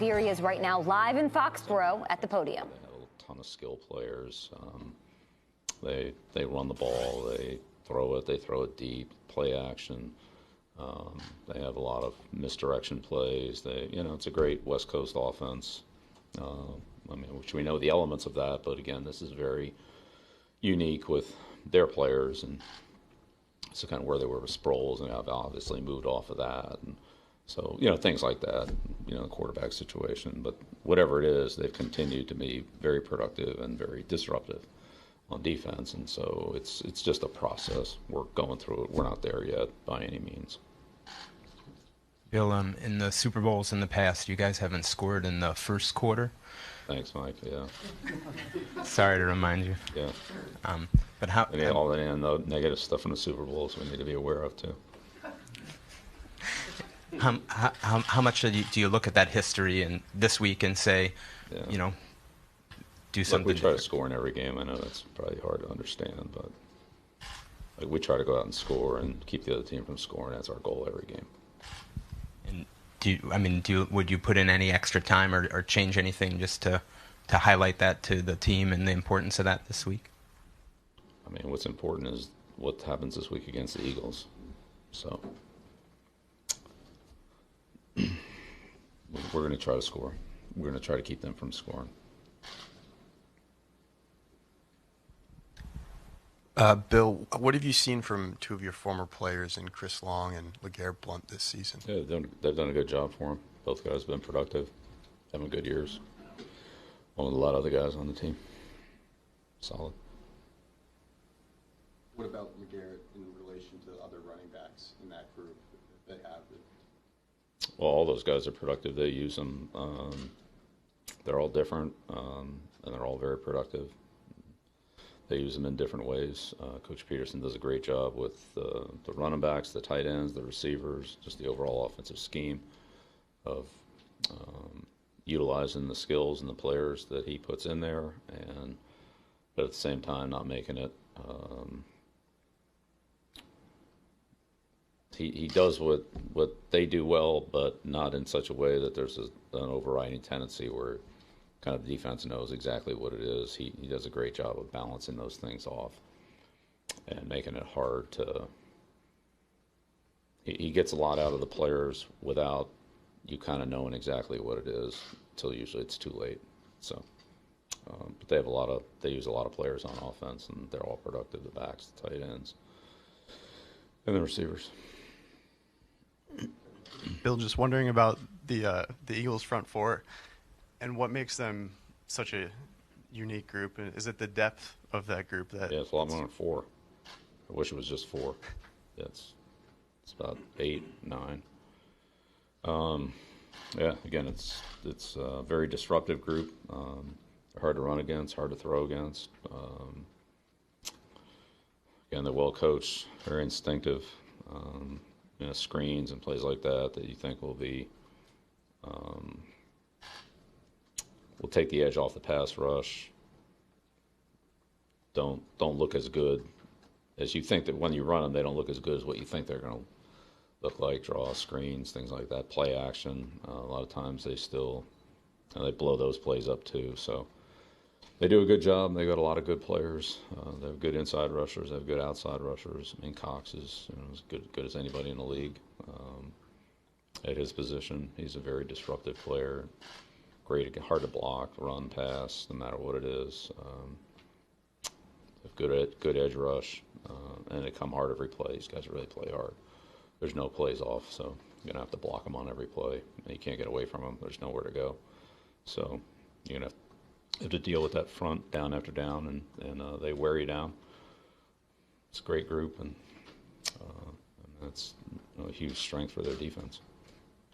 Here he is right now, live in Foxborough at the podium. They have a ton of skill players. They run the ball, they throw it deep, play action. They have a lot of misdirection plays. It's a great West Coast offense. Which we know the elements of that, but again, this is very unique with their players, and so kind of where they were with Sproles, and I've obviously moved off of that, and so things like that, the quarterback situation. But whatever it is, they've continued to be very productive and very disruptive on defense, and so it's just a process. We're going through it. We're not there yet by any means. Bill, in the Super Bowls in the past, you guys haven't scored in the first quarter. Thanks, Mike. Yeah. Sorry to remind you. Yeah. But how? And all the negative stuff in the Super Bowls we need to be aware of too. How much do you look at that history and this week and say, do something? We try to score in every game. I know that's probably hard to understand, but we try to go out and score and keep the other team from scoring. That's our goal every game. And would you put in any extra time or change anything just to highlight that to the team and the importance of that this week? What's important is what happens this week against the Eagles. So we're going to try to score. We're going to try to keep them from scoring. Bill, what have you seen from two of your former players in Chris Long and LeGarrette Blount this season? Yeah, they've done a good job for them. Both guys have been productive, having good years. Along with a lot of other guys on the team. Solid. What about LeGarrette in relation to other running backs in that group that they have? Well, all those guys are productive. They use them. They're all different, and they're all very productive. They use them in different ways. Coach Peterson does a great job with the running backs, the tight ends, the receivers, just the overall offensive scheme of utilizing the skills and the players that he puts in there, but at the same time not making it. He does what they do well, but not in such a way that there's an overriding tendency where kind of the defense knows exactly what it is. He does a great job of balancing those things off and making it hard to. He gets a lot out of the players without you kind of knowing exactly what it is until usually it's too late. So, but they use a lot of players on offense, and they're all productive. The backs, the tight ends, and the receivers. Bill, just wondering about the Eagles front four. And what makes them such a unique group? Is it the depth of that group? Yeah, it's a lot more than four. I wish it was just four. Yeah, it's about 8, 9. Again, it's a very disruptive group. They're hard to run against, hard to throw against. Again, they're well coached, very instinctive. Screens and plays like that you think will be. Will take the edge off the pass rush. Don't look as good as you think that when you run them, they don't look as good as what you think they're going to look like. Draw screens, things like that. Play action. A lot of times they blow those plays up too. So they do a good job. They got a lot of good players. They have good inside rushers. They have good outside rushers. Cox is as good as anybody in the league at his position. He's a very disruptive player. Great, hard to block, run, pass, no matter what it is. Good edge rush, and they come hard every play. These guys really play hard. There's no plays off, so you're gonna have to block them on every play. You can't get away from them. There's nowhere to go. So you're gonna have to deal with that front down after down, and they wear you down. It's a great group, and that's a huge strength for their defense.